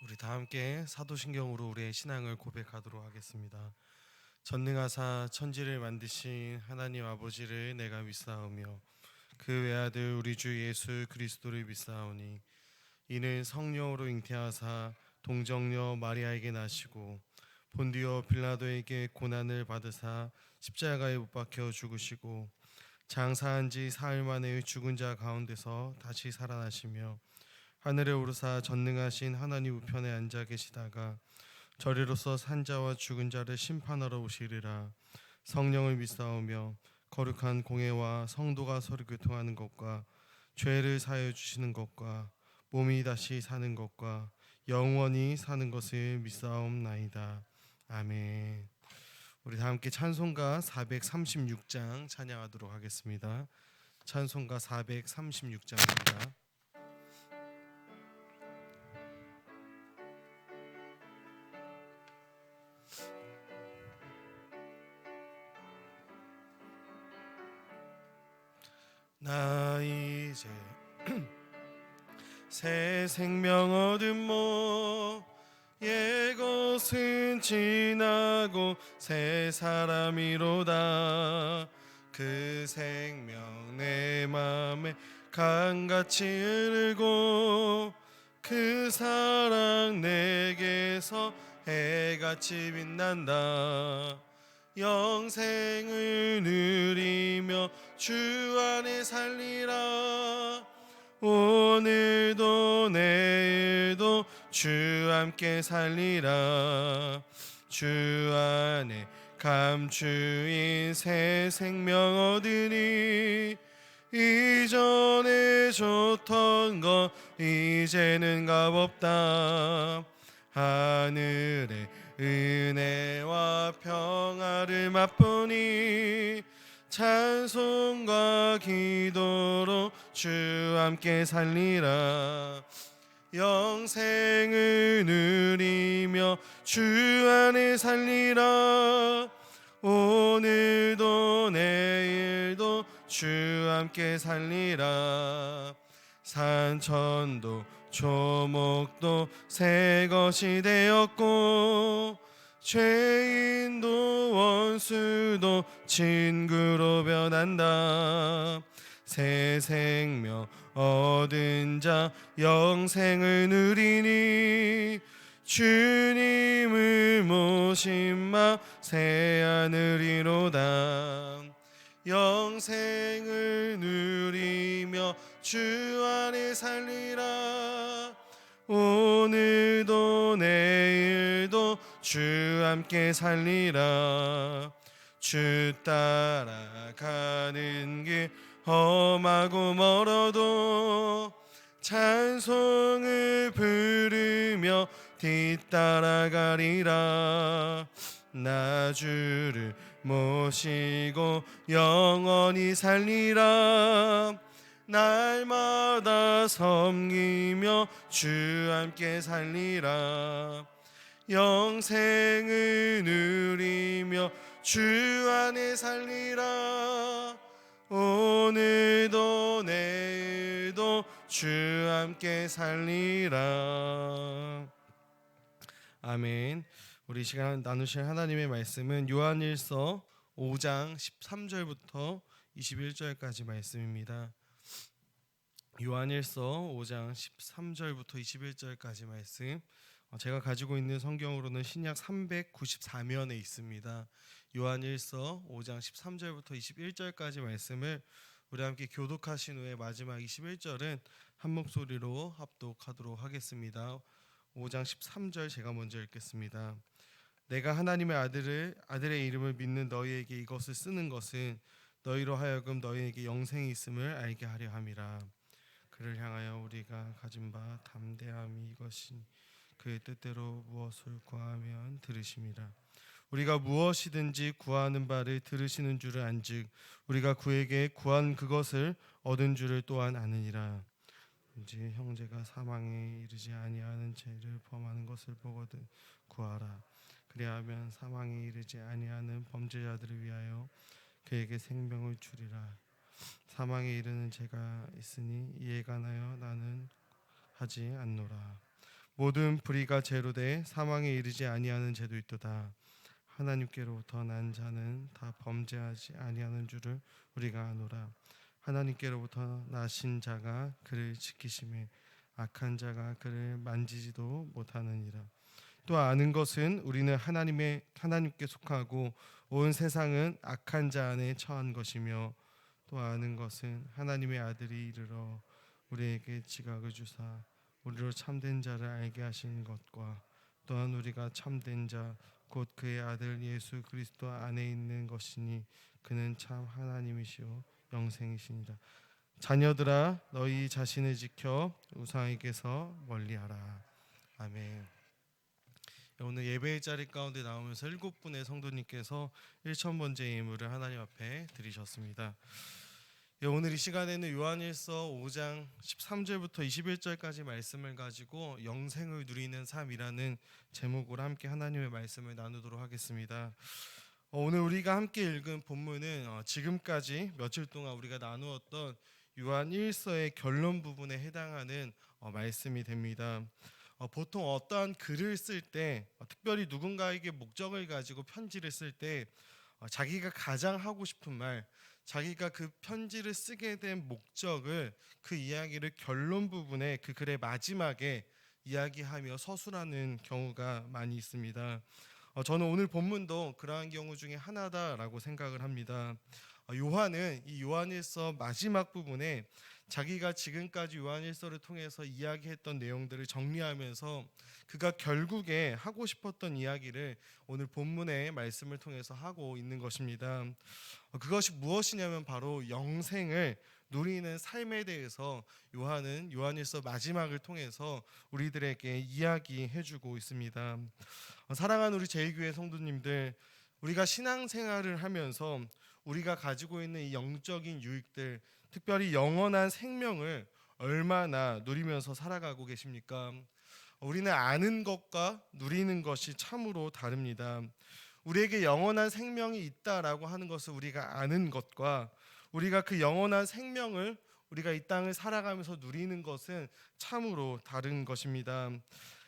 우리 다 함께 사도신경으로 우리의 신앙을 고백하도록 하겠습니다. 전능하사 천지를 만드신 하나님 아버지를 내가 믿사오며 그 외아들 우리 주 예수 그리스도를 믿사오니 이는 성령으로 잉태하사 동정녀 마리아에게 나시고 본디오 빌라도에게 고난을 받으사 십자가에 못 박혀 죽으시고 장사한 지 사흘 만에 죽은 자 가운데서 다시 살아나시며 하늘에 오르사 전능하신 하나님 우편에 앉아 계시다가 저리로서 산자와 죽은 자를 심판하러 오시리라. 성령을 믿사오며 거룩한 공회와 성도가 서로 교통하는 것과 죄를 사하여 주시는 것과 몸이 다시 사는 것과 영원히 사는 것을 믿사옵나이다. 아멘. 우리 다 함께 찬송가 436장 찬양하도록 하겠습니다. 찬송가 436장입니다. 나 이제 새 생명 얻은 옛것은 지나고 새 사람이로다. 그 생명 내 맘에 강같이 흐르고 그 사랑 내게서 해같이 빛난다. 영생을 누리며 주 안에 살리라. 오늘도 내일도 주 함께 살리라. 주 안에 감추인 새 생명 얻으니 이전에 좋던 것 이제는 값없다. 하늘의 은혜와 평화를 맛보니 찬송과 기도로 주 함께 살리라. 영생을 누리며 주 안에 살리라. 오늘도 내일도 주 함께 살리라. 산천도 조목도 새 것이 되었고 죄인도 원수도 친구로 변한다. 새 생명 얻은 자 영생을 누리니 주님을 모심마 새 하늘이로다. 영생을 누리며 주 안에 살리라. 오늘도 내일도 주 함께 살리라. 주 따라가는 길 험하고 멀어도 찬송을 부르며 뒤따라가리라. 나 주를 모시고 영원히 살리라. 날마다 섬기며 주 함께 살리라. 영생을 누리며 주 안에 살리라. 오늘도 내일도 주 함께 살리라. 아멘. 우리 시간 나누실 하나님의 말씀은 요한일서 5장 13절부터 21절까지 말씀입니다. 요한일서 5장 13절부터 21절까지 말씀, 제가 가지고 있는 성경으로는 신약 394면에 있습니다. 요한일서 5장 13절부터 21절까지 말씀을 우리 함께 교독하신 후에 마지막 21절은 한 목소리로 합독하도록 하겠습니다. 5장 13절 제가 먼저 읽겠습니다. 내가 하나님의 아들의 이름을 믿는 너희에게 이것을 쓰는 것은 너희로 하여금 너희에게 영생이 있음을 알게 하려 함이라. 그를 향하여 우리가 가진 바 담대함이 이것이니 그의 뜻대로 무엇을 구하면 들으심이라. 우리가 무엇이든지 구하는 바를 들으시는 줄을 안즉 우리가 그에게 구한 그것을 얻은 줄을 또한 아느니라. 이제 형제가 사망에 이르지 아니하는 죄를 범하는 것을 보거든 구하라. 그리하면 사망에 이르지 아니하는 범죄자들을 위하여 그에게 생명을 주리라. 사망에 이르는 죄가 있으니 이에 관하여 나는 하지 않노라. 모든 불의가 죄로 돼 사망에 이르지 아니하는 죄도 있도다. 하나님께로부터 난 자는 다 범죄하지 아니하는 줄을 우리가 아노라. 하나님께로부터 나신 자가 그를 지키심에 악한 자가 그를 만지지도 못하느니라. 또 아는 것은 우리는 하나님께 속하고 온 세상은 악한 자 안에 처한 것이며, 또 아는 것은 하나님의 아들이 이르러 우리에게 지각을 주사 우리로 참된 자를 알게 하신 것과, 또한 우리가 참된 자 곧 그의 아들 예수 그리스도 안에 있는 것이니 그는 참 하나님이시요 영생이시니라. 자녀들아, 너희 자신을 지켜 우상에게서 멀리하라. 아멘. 오늘 예배의 자리 가운데 나오면서 7분의 성도님께서 1000번째 예물을 하나님 앞에 드리셨습니다. 오늘 이 시간에는 요한일서 5장 13절부터 21절까지 말씀을 가지고 영생을 누리는 삶이라는 제목으로 함께 하나님의 말씀을 나누도록 하겠습니다. 오늘 우리가 함께 읽은 본문은 지금까지 며칠 동안 우리가 나누었던 요한일서의 결론 부분에 해당하는 말씀이 됩니다. 보통 어떠한 글을 쓸 때, 특별히 누군가에게 목적을 가지고 편지를 쓸 때 자기가 가장 하고 싶은 말, 자기가 그 편지를 쓰게 된 목적을, 그 이야기를 결론 부분에, 그 글의 마지막에 이야기하며 서술하는 경우가 많이 있습니다. 저는 오늘 본문도 그러한 경우 중에 하나다라고 생각을 합니다. 요한은 이 요한일서 마지막 부분에 자기가 지금까지 요한일서를 통해서 이야기했던 내용들을 정리하면서 그가 결국에 하고 싶었던 이야기를 오늘 본문의 말씀을 통해서 하고 있는 것입니다. 그것이 무엇이냐면 바로 영생을 누리는 삶에 대해서 요한은 요한일서 마지막을 통해서 우리들에게 이야기해주고 있습니다. 사랑하는 우리 제1교회 성도님들, 우리가 신앙생활을 하면서 우리가 가지고 있는 이 영적인 유익들, 특별히 영원한 생명을 얼마나 누리면서 살아가고 계십니까? 우리는 아는 것과 누리는 것이 참으로 다릅니다. 우리에게 영원한 생명이 있다라고 하는 것을 우리가 아는 것과, 우리가 그 영원한 생명을 우리가 이 땅을 살아가면서 누리는 것은 참으로 다른 것입니다.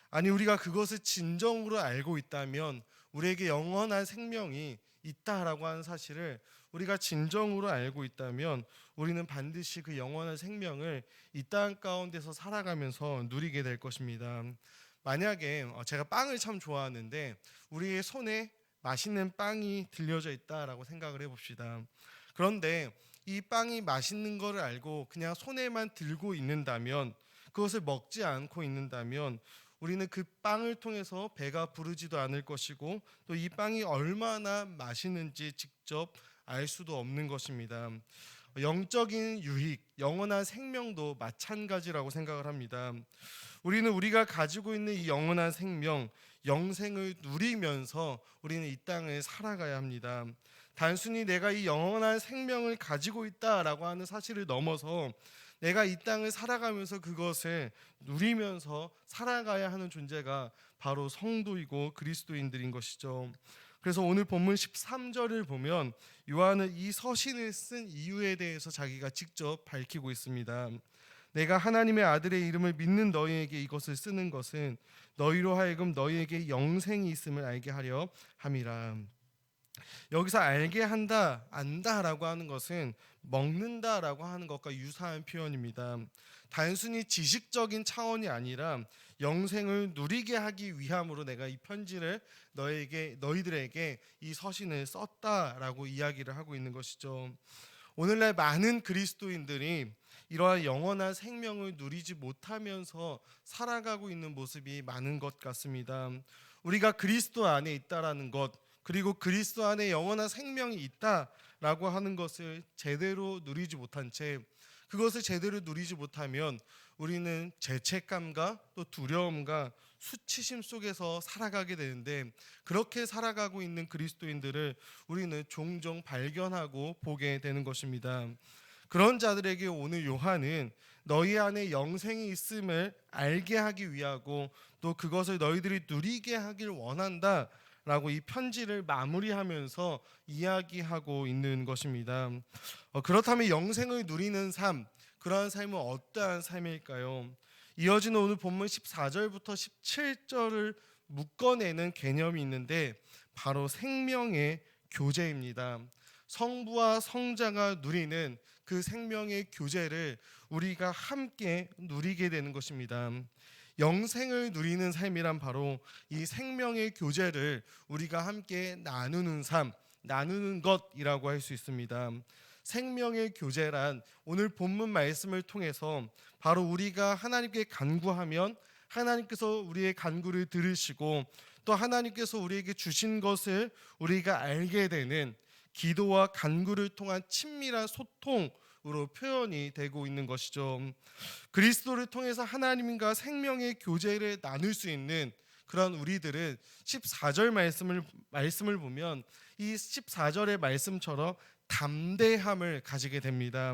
아니, 우리가 그것을 진정으로 알고 있다면, 우리에게 영원한 생명이 있다라고 하는 사실을 우리가 진정으로 알고 있다면, 우리는 반드시 그 영원한 생명을 이 땅 가운데서 살아가면서 누리게 될 것입니다. 만약에 제가 빵을 참 좋아하는데 우리의 손에 맛있는 빵이 들려져 있다라고 생각을 해봅시다. 그런데 이 빵이 맛있는 것을 알고 그냥 손에만 들고 있는다면, 그것을 먹지 않고 있는다면, 우리는 그 빵을 통해서 배가 부르지도 않을 것이고, 또 이 빵이 얼마나 맛있는지 직접 알 수도 없는 것입니다. 영적인 유익, 영원한 생명도 마찬가지라고 생각을 합니다. 우리는 우리가 가지고 있는 이 영원한 생명, 영생을 누리면서 우리는 이 땅을 살아가야 합니다. 단순히 내가 이 영원한 생명을 가지고 있다라고 하는 사실을 넘어서 내가 이 땅을 살아가면서 그것을 누리면서 살아가야 하는 존재가 바로 성도이고 그리스도인들인 것이죠. 그래서 오늘 본문 13절을 보면 요한은 이 서신을 쓴 이유에 대해서 자기가 직접 밝히고 있습니다. 내가 하나님의 아들의 이름을 믿는 너희에게 이것을 쓰는 것은 너희로 하여금 너희에게 영생이 있음을 알게 하려 함이라. 여기서 알게 한다, 안다라고 하는 것은 먹는다라고 하는 것과 유사한 표현입니다. 단순히 지식적인 차원이 아니라 영생을 누리게 하기 위함으로 내가 이 편지를 너희들에게 이 서신을 썼다라고 이야기를 하고 있는 것이죠. 오늘날 많은 그리스도인들이 이러한 영원한 생명을 누리지 못하면서 살아가고 있는 모습이 많은 것 같습니다. 우리가 그리스도 안에 있다라는 것, 그리고 그리스도 안에 영원한 생명이 있다라고 하는 것을 제대로 누리지 못한 채, 그것을 제대로 누리지 못하면 우리는 죄책감과 또 두려움과 수치심 속에서 살아가게 되는데, 그렇게 살아가고 있는 그리스도인들을 우리는 종종 발견하고 보게 되는 것입니다. 그런 자들에게 오늘 요한은 너희 안에 영생이 있음을 알게 하기 위하고, 또 그것을 너희들이 누리게 하길 원한다 라고 이 편지를 마무리하면서 이야기하고 있는 것입니다. 그렇다면 영생을 누리는 삶, 그러한 삶은 어떠한 삶일까요? 이어지는 오늘 본문 14절부터 17절을 묶어내는 개념이 있는데 바로 생명의 교제입니다. 성부와 성자가 누리는 그 생명의 교제를 우리가 함께 누리게 되는 것입니다. 영생을 누리는 삶이란 바로 이 생명의 교제를 우리가 함께 나누는 삶, 나누는 것이라고 할 수 있습니다. 생명의 교제란 오늘 본문 말씀을 통해서 바로 우리가 하나님께 간구하면 하나님께서 우리의 간구를 들으시고 또 하나님께서 우리에게 주신 것을 우리가 알게 되는 기도와 간구를 통한 친밀한 소통으로 표현이 되고 있는 것이죠. 그리스도를 통해서 하나님과 생명의 교제를 나눌 수 있는 그런 우리들은 14절 말씀을 보면 이 14절의 말씀처럼 담대함을 가지게 됩니다.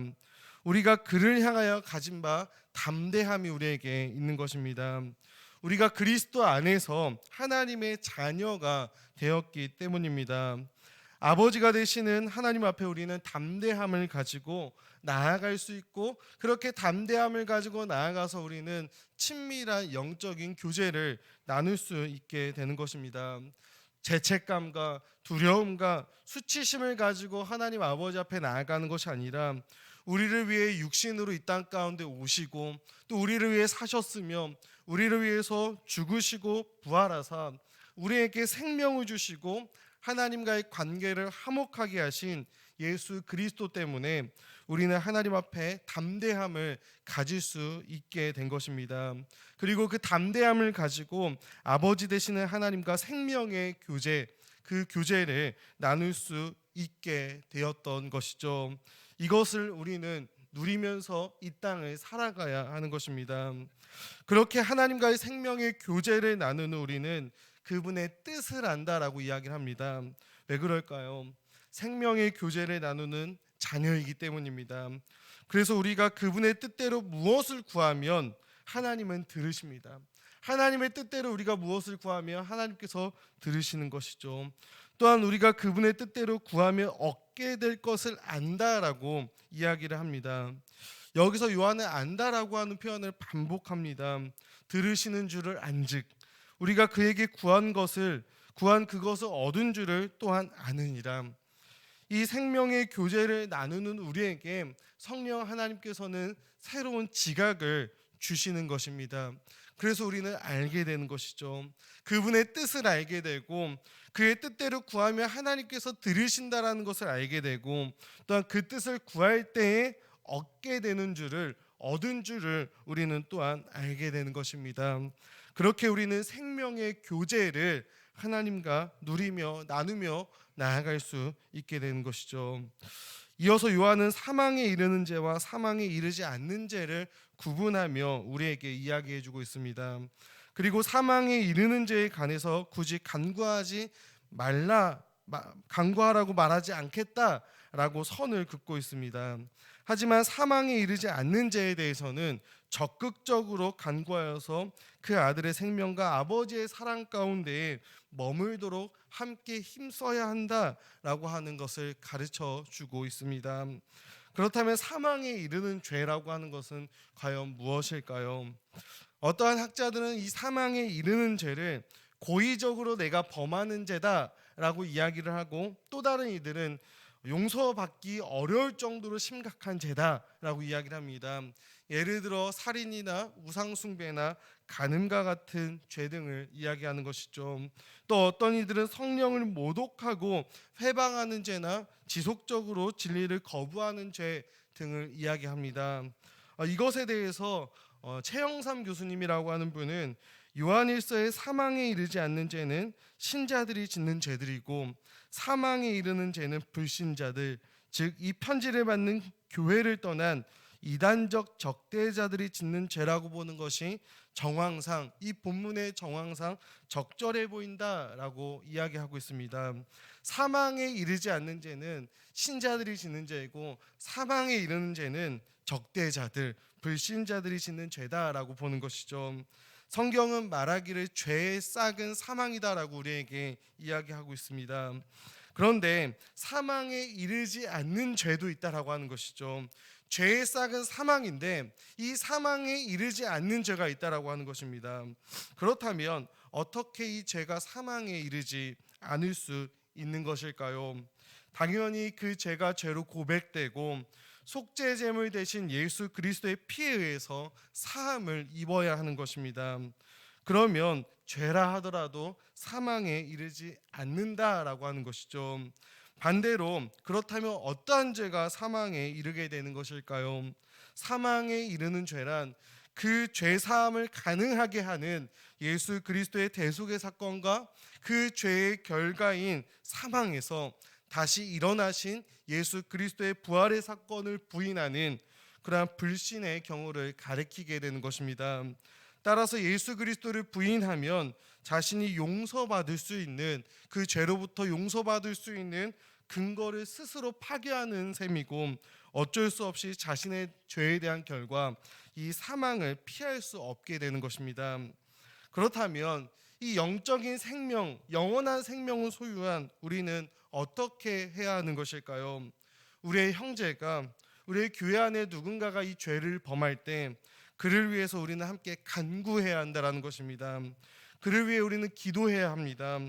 우리가 그를 향하여 가진 바 담대함이 우리에게 있는 것입니다. 우리가 그리스도 안에서 하나님의 자녀가 되었기 때문입니다. 아버지가 되시는 하나님 앞에 우리는 담대함을 가지고 나아갈 수 있고 그렇게 담대함을 가지고 나아가서 우리는 친밀한 영적인 교제를 나눌 수 있게 되는 것입니다. 죄책감과 두려움과 수치심을 가지고 하나님 아버지 앞에 나아가는 것이 아니라 우리를 위해 육신으로 이 땅 가운데 오시고 또 우리를 위해 사셨으며 우리를 위해서 죽으시고 부활하사 우리에게 생명을 주시고 하나님과의 관계를 화목하게 하신 예수 그리스도 때문에 우리는 하나님 앞에 담대함을 가질 수 있게 된 것입니다. 그리고 그 담대함을 가지고 아버지 되시는 하나님과 생명의 교제, 그 교제를 나눌 수 있게 되었던 것이죠. 이것을 우리는 누리면서 이 땅을 살아가야 하는 것입니다. 그렇게 하나님과의 생명의 교제를 나누는 우리는 그분의 뜻을 안다라고 이야기를 합니다. 왜 그럴까요? 생명의 교제를 나누는 자녀이기 때문입니다. 그래서 우리가 그분의 뜻대로 무엇을 구하면 하나님은 들으십니다. 하나님의 뜻대로 우리가 무엇을 구하면 하나님께서 들으시는 것이죠. 또한 우리가 그분의 뜻대로 구하면 얻게 될 것을 안다라고 이야기를 합니다. 여기서 요한은 안다라고 하는 표현을 반복합니다. 들으시는 줄을 안즉 우리가 그에게 구한 그것을 얻은 줄을 또한 아느니라. 이 생명의 교제를 나누는 우리에게 성령 하나님께서는 새로운 지각을 주시는 것입니다. 그래서 우리는 알게 되는 것이죠. 그분의 뜻을 알게 되고 그의 뜻대로 구하면 하나님께서 들으신다라는 것을 알게 되고 또한 그 뜻을 구할 때에 얻게 되는 줄을 얻은 줄을 우리는 또한 알게 되는 것입니다. 그렇게 우리는 생명의 교제를 하나님과 누리며 나누며 나아갈 수 있게 되는 것이죠. 이어서 요한은 사망에 이르는 죄와 사망에 이르지 않는 죄를 구분하며 우리에게 이야기해 주고 있습니다. 그리고 사망에 이르는 죄에 관해서 굳이 간구하라고 말하지 않겠다라고 선을 긋고 있습니다. 하지만 사망에 이르지 않는 죄에 대해서는 적극적으로 간구하여서 그 아들의 생명과 아버지의 사랑 가운데 머물도록 함께 힘써야 한다라고 하는 것을 가르쳐 주고 있습니다. 그렇다면 사망에 이르는 죄라고 하는 것은 과연 무엇일까요? 어떠한 학자들은 이 사망에 이르는 죄를 고의적으로 내가 범하는 죄다라고 이야기를 하고 또 다른 이들은 용서받기 어려울 정도로 심각한 죄다라고 이야기를 합니다. 예를 들어 살인이나 우상숭배나 간음과 같은 죄 등을 이야기하는 것이죠. 또 어떤 이들은 성령을 모독하고 회방하는 죄나 지속적으로 진리를 거부하는 죄 등을 이야기합니다. 이것에 대해서 최영삼 교수님이라고 하는 분은 요한일서의 사망에 이르지 않는 죄는 신자들이 짓는 죄들이고 사망에 이르는 죄는 불신자들, 즉 이 편지를 받는 교회를 떠난 이단적 적대자들이 짓는 죄라고 보는 것이 정황상 이 본문의 정황상 적절해 보인다라고 이야기하고 있습니다. 사망에 이르지 않는 죄는 신자들이 짓는 죄이고 사망에 이르는 죄는 적대자들, 불신자들이 짓는 죄다라고 보는 것이죠. 성경은 말하기를 죄의 싹은 사망이다라고 우리에게 이야기하고 있습니다. 그런데 사망에 이르지 않는 죄도 있다라고 하는 것이죠. 죄의 싹은 사망인데 이 사망에 이르지 않는 죄가 있다라고 하는 것입니다. 그렇다면 어떻게 이 죄가 사망에 이르지 않을 수 있는 것일까요? 당연히 그 죄가 죄로 고백되고 속죄제물 대신 예수 그리스도의 피에 의해서 사함을 입어야 하는 것입니다. 그러면 죄라 하더라도 사망에 이르지 않는다라고 하는 것이죠. 반대로 그렇다면 어떠한 죄가 사망에 이르게 되는 것일까요? 사망에 이르는 죄란 그 죄 사함을 가능하게 하는 예수 그리스도의 대속의 사건과 그 죄의 결과인 사망에서 다시 일어나신 예수 그리스도의 부활의 사건을 부인하는 그러한 불신의 경우를 가리키게 되는 것입니다. 따라서 예수 그리스도를 부인하면 자신이 용서받을 수 있는 그 죄로부터 용서받을 수 있는 근거를 스스로 파괴하는 셈이고 어쩔 수 없이 자신의 죄에 대한 결과 이 사망을 피할 수 없게 되는 것입니다. 그렇다면 이 영적인 생명, 영원한 생명을 소유한 우리는 어떻게 해야 하는 것일까요? 우리의 형제가 우리의 교회 안에 누군가가 이 죄를 범할 때 그를 위해서 우리는 함께 간구해야 한다라는 것입니다. 그를 위해 우리는 기도해야 합니다.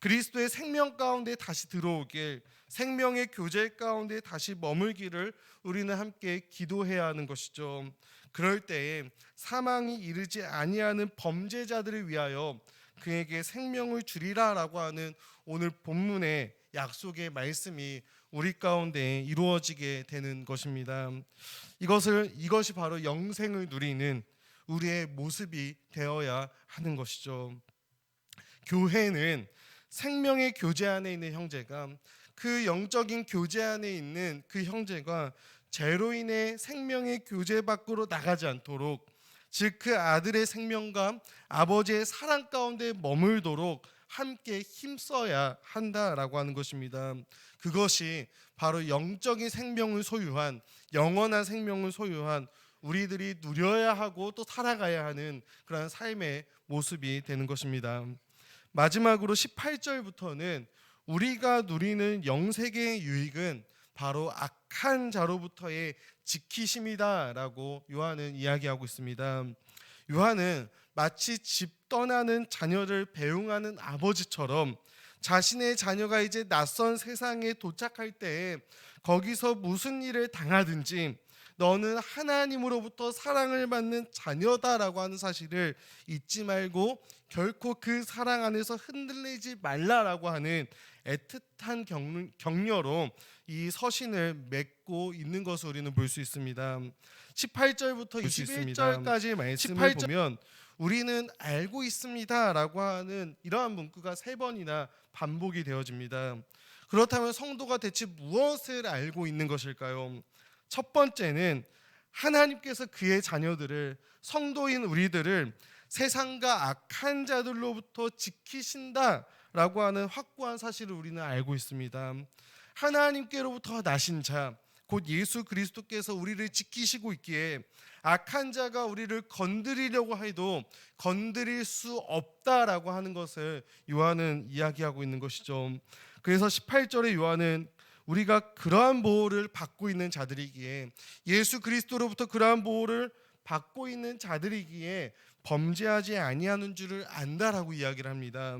그리스도의 생명 가운데 다시 들어오길, 생명의 교제 가운데 다시 머물기를 우리는 함께 기도해야 하는 것이죠. 그럴 때에 사망이 이르지 아니하는 범죄자들을 위하여 그에게 생명을 주리라라고 하는 오늘 본문의 약속의 말씀이 우리 가운데 이루어지게 되는 것입니다. 이것이 바로 영생을 누리는 우리의 모습이 되어야 하는 것이죠. 교회는 생명의 교제 안에 있는 형제가 그 영적인 교제 안에 있는 그 형제가 죄로 인해 생명의 교제 밖으로 나가지 않도록, 즉 그 아들의 생명과 아버지의 사랑 가운데 머물도록 함께 힘써야 한다라고 하는 것입니다. 그것이 바로 영적인 생명을 소유한, 영원한 생명을 소유한 우리들이 누려야 하고 또 살아가야 하는 그런 삶의 모습이 되는 것입니다. 마지막으로 18절부터는 우리가 누리는 영생의 유익은 바로 악한 자로부터의 지키심이다라고 요한은 이야기하고 있습니다. 요한은 마치 집 떠나는 자녀를 배웅하는 아버지처럼 자신의 자녀가 이제 낯선 세상에 도착할 때 거기서 무슨 일을 당하든지 너는 하나님으로부터 사랑을 받는 자녀다라고 하는 사실을 잊지 말고 결코 그 사랑 안에서 흔들리지 말라라고 하는 애틋한 격려로 이 서신을 맺고 있는 것을 우리는 볼 수 있습니다. 18절부터 21절까지의 말씀을 보면 우리는 알고 있습니다라고 하는 이러한 문구가 3번이나 반복이 되어집니다. 그렇다면 성도가 대체 무엇을 알고 있는 것일까요? 첫 번째는 하나님께서 그의 자녀들을, 성도인 우리들을 세상과 악한 자들로부터 지키신다라고 하는 확고한 사실을 우리는 알고 있습니다. 하나님께로부터 나신 자, 곧 예수 그리스도께서 우리를 지키시고 있기에 악한 자가 우리를 건드리려고 해도 건드릴 수 없다라고 하는 것을 요한은 이야기하고 있는 것이죠. 그래서 18절에 요한은 우리가 그러한 보호를 받고 있는 자들이기에, 예수 그리스도로부터 그러한 보호를 받고 있는 자들이기에 범죄하지 아니하는 줄을 안다라고 이야기를 합니다.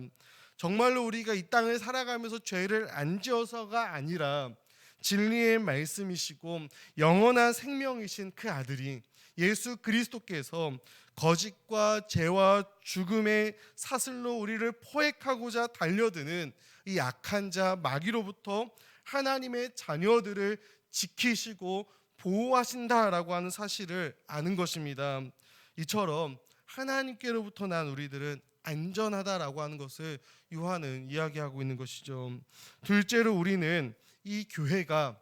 정말로 우리가 이 땅을 살아가면서 죄를 안 지어서가 아니라 진리의 말씀이시고 영원한 생명이신 그 아들이 예수 그리스도께서 거짓과 죄와 죽음의 사슬로 우리를 포획하고자 달려드는 이 악한 자 마귀로부터 하나님의 자녀들을 지키시고 보호하신다라고 하는 사실을 아는 것입니다. 이처럼 하나님께로부터 난 우리들은 안전하다라고 하는 것을 요한은 이야기하고 있는 것이죠. 둘째로 우리는 이 교회가,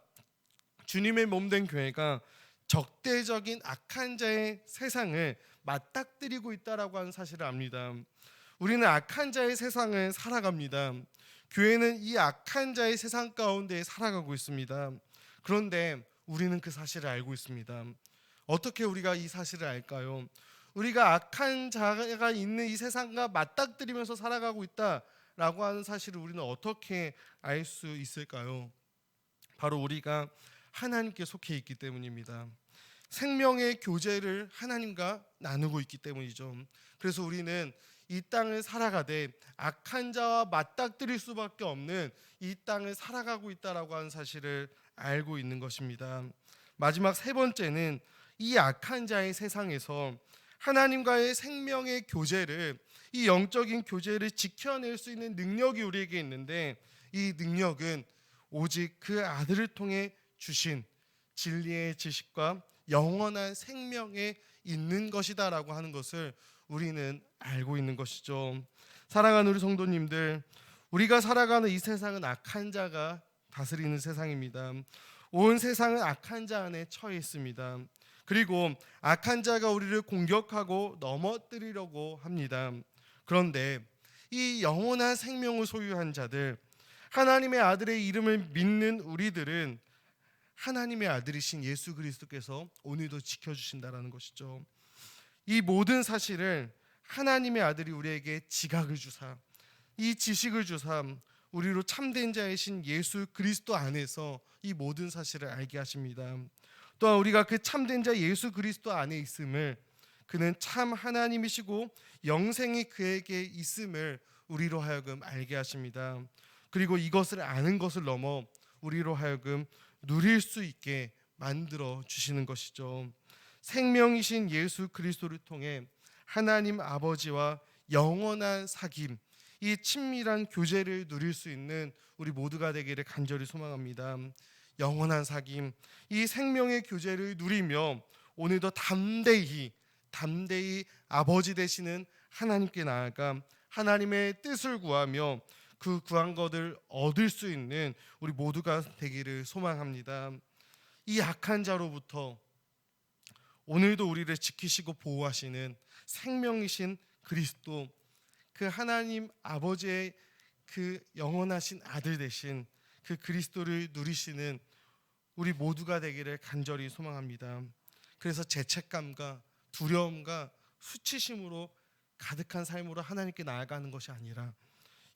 주님의 몸된 교회가 적대적인 악한 자의 세상을 맞닥뜨리고 있다라고 하는 사실을 압니다. 우리는 악한 자의 세상을 살아갑니다. 교회는 이 악한 자의 세상 가운데 살아가고 있습니다. 그런데 우리는 그 사실을 알고 있습니다. 어떻게 우리가 이 사실을 알까요? 우리가 악한 자가 있는 이 세상과 맞닥뜨리면서 살아가고 있다라고 하는 사실을 우리는 어떻게 알 수 있을까요? 바로 우리가 하나님께 속해 있기 때문입니다. 생명의 교제를 하나님과 나누고 있기 때문이죠. 그래서 우리는 이 땅을 살아가되 악한 자와 맞닥뜨릴 수밖에 없는 이 땅을 살아가고 있다라고 하는 사실을 알고 있는 것입니다. 마지막 세 번째는 이 악한 자의 세상에서 하나님과의 생명의 교제를, 이 영적인 교제를 지켜낼 수 있는 능력이 우리에게 있는데, 이 능력은 오직 그 아들을 통해 주신 진리의 지식과 영원한 생명에 있는 것이다라고 하는 것을 우리는 알고 있는 것이죠. 사랑하는 우리 성도님들, 우리가 살아가는 이 세상은 악한 자가 다스리는 세상입니다. 온 세상은 악한 자 안에 처해 있습니다. 그리고 악한 자가 우리를 공격하고 넘어뜨리려고 합니다. 그런데 이 영원한 생명을 소유한 자들, 하나님의 아들의 이름을 믿는 우리들은 하나님의 아들이신 예수 그리스도께서 오늘도 지켜주신다라는 것이죠. 이 모든 사실을 하나님의 아들이 우리에게 지각을 주사, 이 지식을 주사 우리로 참된 자이신 예수 그리스도 안에서 이 모든 사실을 알게 하십니다. 또한 우리가 그 참된 자 예수 그리스도 안에 있음을, 그는 참 하나님이시고 영생이 그에게 있음을 우리로 하여금 알게 하십니다. 그리고 이것을 아는 것을 넘어 우리로 하여금 누릴 수 있게 만들어 주시는 것이죠. 생명이신 예수 그리스도를 통해 하나님 아버지와 영원한 사귐, 이 친밀한 교제를 누릴 수 있는 우리 모두가 되기를 간절히 소망합니다. 영원한 사귐, 이 생명의 교제를 누리며 오늘도 담대히 아버지 되시는 하나님께 나아가 하나님의 뜻을 구하며 그 구한 것을 얻을 수 있는 우리 모두가 되기를 소망합니다. 이 악한 자로부터 오늘도 우리를 지키시고 보호하시는 생명이신 그리스도, 그 하나님 아버지의 그 영원하신 아들 되신 그 그리스도를 누리시는 우리 모두가 되기를 간절히 소망합니다. 그래서 죄책감과 두려움과 수치심으로 가득한 삶으로 하나님께 나아가는 것이 아니라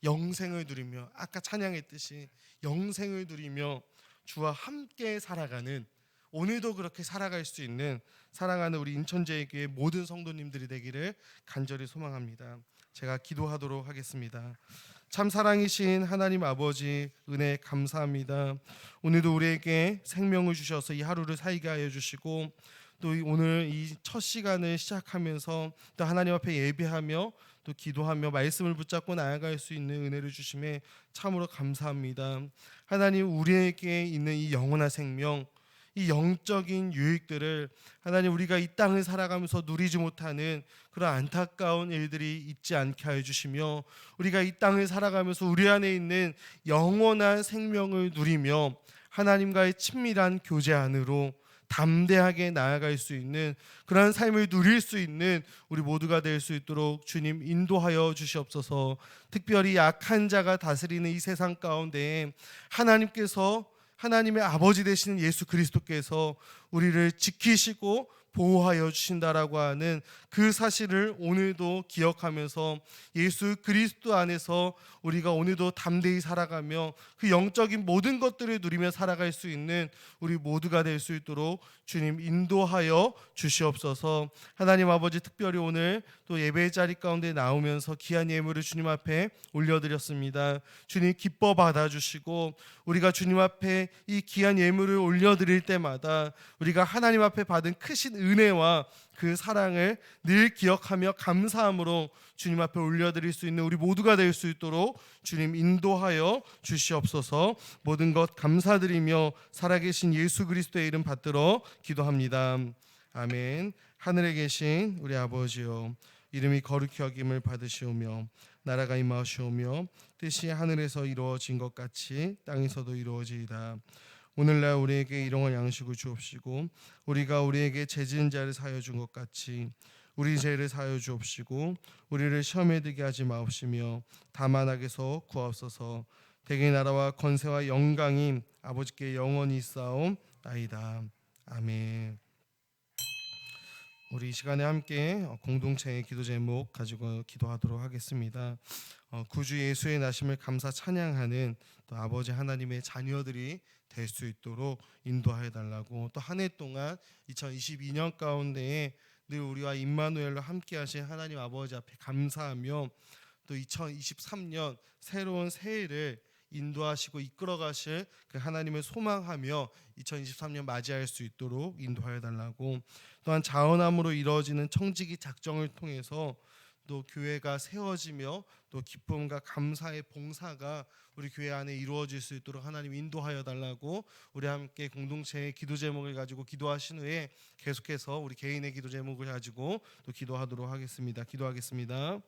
영생을 누리며, 아까 찬양했듯이 영생을 누리며 주와 함께 살아가는, 오늘도 그렇게 살아갈 수 있는 사랑하는 우리 인천제일교회 모든 성도님들이 되기를 간절히 소망합니다. 제가 기도하도록 하겠습니다. 참 사랑이신 하나님 아버지, 은혜 감사합니다. 오늘도 우리에게 생명을 주셔서 이 하루를 살게 하여 주시고, 또 오늘 이 첫 시간을 시작하면서 또 하나님 앞에 예배하며 또 기도하며 말씀을 붙잡고 나아갈 수 있는 은혜를 주심에 참으로 감사합니다. 하나님, 우리에게 있는 이 영원한 생명, 이 영적인 유익들을 하나님, 우리가 이 땅을 살아가면서 누리지 못하는 그런 안타까운 일들이 있지 않게 하여 주시며, 우리가 이 땅을 살아가면서 우리 안에 있는 영원한 생명을 누리며 하나님과의 친밀한 교제 안으로 담대하게 나아갈 수 있는 그러한 삶을 누릴 수 있는 우리 모두가 될 수 있도록 주님 인도하여 주시옵소서. 특별히 약한 자가 다스리는 이 세상 가운데 하나님께서, 하나님의 아버지 되시는 예수 그리스도께서 우리를 지키시고 보호하여 주신다라고 하는 그 사실을 오늘도 기억하면서 예수 그리스도 안에서 우리가 오늘도 담대히 살아가며 그 영적인 모든 것들을 누리며 살아갈 수 있는 우리 모두가 될 수 있도록 주님 인도하여 주시옵소서. 하나님 아버지, 특별히 오늘 또 예배의 자리 가운데 나오면서 귀한 예물을 주님 앞에 올려드렸습니다. 주님 기뻐 받아주시고, 우리가 주님 앞에 이 귀한 예물을 올려드릴 때마다 우리가 하나님 앞에 받은 크신 은혜와 그 사랑을 늘 기억하며 감사함으로 주님 앞에 올려드릴 수 있는 우리 모두가 될 수 있도록 주님 인도하여 주시옵소서. 모든 것 감사드리며 살아계신 예수 그리스도의 이름 받들어 기도합니다. 아멘. 하늘에 계신 우리 아버지여, 이름이 거룩히 여김을 받으시오며 나라가 임하시오며 뜻이 하늘에서 이루어진 것 같이 땅에서도 이루어지이다. 오늘날 우리에게 일용할 양식을 주옵시고, 우리가 우리에게 죄 지은 자를 사하여 준 것 같이 우리 죄를 사하여 주옵시고, 우리를 시험에 들게 하지 마옵시며 다만 악에서 구하옵소서. 대개 나라와 권세와 영광이 아버지께 영원히 있사옵나이다. 아멘. 우리 이 시간에 함께 공동체의 기도 제목 가지고 기도하도록 하겠습니다. 구주 예수의 나심을 감사 찬양하는 또 아버지 하나님의 자녀들이 될 수 있도록 인도하여 달라고, 또 한 해 동안 2022년 가운데에 늘 우리와 임마누엘로 함께 하신 하나님 아버지 앞에 감사하며, 또 2023년 새로운 새해를 인도하시고 이끌어 가실 그 하나님을 소망하며 2023년 맞이할 수 있도록 인도하여 달라고, 또한 자원함으로 이루어지는 청지기 작정을 통해서 또 교회가 세워지며 또 기쁨과 감사의 봉사가 우리 교회 안에 이루어질 수 있도록 하나님 인도하여 달라고, 우리 함께 공동체의 기도 제목을 가지고 기도하신 후에 계속해서 우리 개인의 기도 제목을 가지고 또 기도하도록 하겠습니다. 기도하겠습니다.